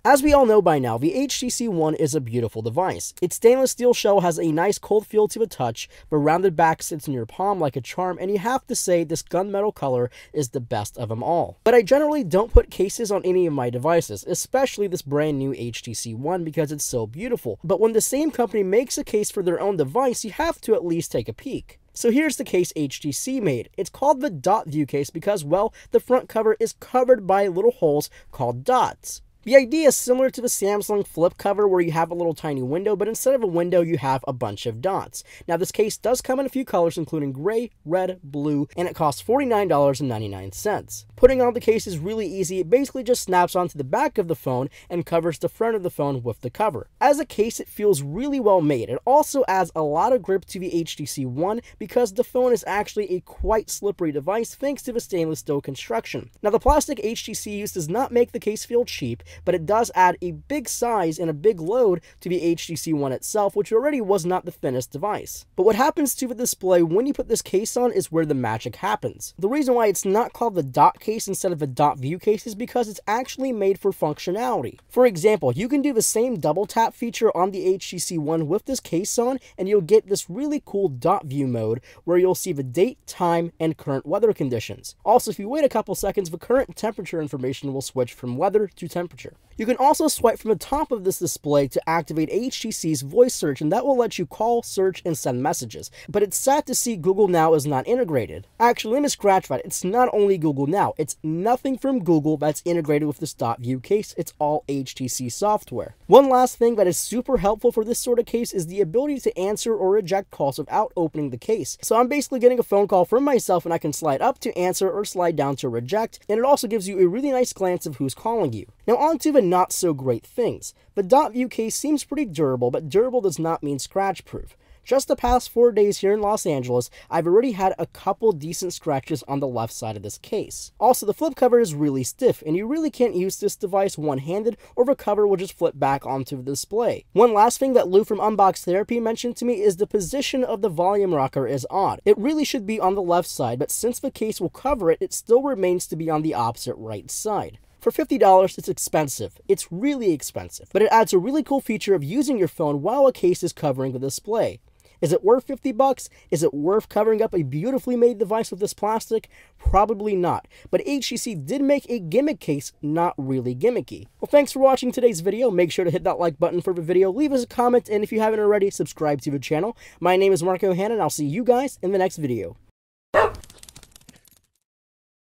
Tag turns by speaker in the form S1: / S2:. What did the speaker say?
S1: As we all know by now, the HTC One is a beautiful device. Its stainless steel shell has a nice cold feel to the touch, the rounded back sits in your palm like a charm, and you have to say this gunmetal color is the best of them all. But I generally don't put cases on any of my devices, especially this brand new HTC One because it's so beautiful. But when the same company makes a case for their own device, you have to at least take a peek. So here's the case HTC made. It's called the dot view case because, well, the front cover is covered by little holes called dots. The idea is similar to the Samsung flip cover where you have a little tiny window, but instead of a window, you have a bunch of dots. Now, this case does come in a few colors, including gray, red, blue, and it costs $49.99. Putting on the case is really easy. It basically just snaps onto the back of the phone and covers the front of the phone with the cover. As a case, it feels really well made. It also adds a lot of grip to the HTC One because the phone is actually a quite slippery device thanks to the stainless steel construction. Now, the plastic HTC used does not make the case feel cheap, but it does add a big size and a big load to the HTC One itself, which already was not the thinnest device. But what happens to the display when you put this case on is where the magic happens. The reason why it's not called the dot case instead of a dot view case is because it's actually made for functionality. For example, you can do the same double tap feature on the HTC One with this case on, and you'll get this really cool dot view mode where you'll see the date, time, and current weather conditions. Also, if you wait a couple seconds, the current temperature information will switch from weather to temperature. You can also swipe from the top of this display to activate HTC's voice search, and that will let you call, search, and send messages. But it's sad to see Google Now is not integrated. Actually, let me scratch that. It's not only Google Now. It's nothing from Google that's integrated with this dot view case. It's all HTC software. One last thing that is super helpful for this sort of case is the ability to answer or reject calls without opening the case. So I'm basically getting a phone call from myself, and I can slide up to answer or slide down to reject, and it also gives you a really nice glance of who's calling you. Now on to the not so great things. The dot view case seems pretty durable, but durable does not mean scratch proof. Just the past 4 days here in Los Angeles, I've already had a couple decent scratches on the left side of this case. Also, the flip cover is really stiff, and you really can't use this device one-handed, or the cover will just flip back onto the display. One last thing that Lou from Unbox Therapy mentioned to me is the position of the volume rocker is odd. It really should be on the left side, but since the case will cover it, it still remains to be on the opposite right side. For $50, it's expensive. It's really expensive, but it adds a really cool feature of using your phone while a case is covering the display. Is it worth $50? Is it worth covering up a beautifully made device with this plastic? Probably not. But HTC did make a gimmick case not really gimmicky. Well, thanks for watching today's video. Make sure to hit that like button for the video, leave us a comment, and if you haven't already, subscribe to the channel. My name is Marco Hanna, and I'll see you guys in the next video.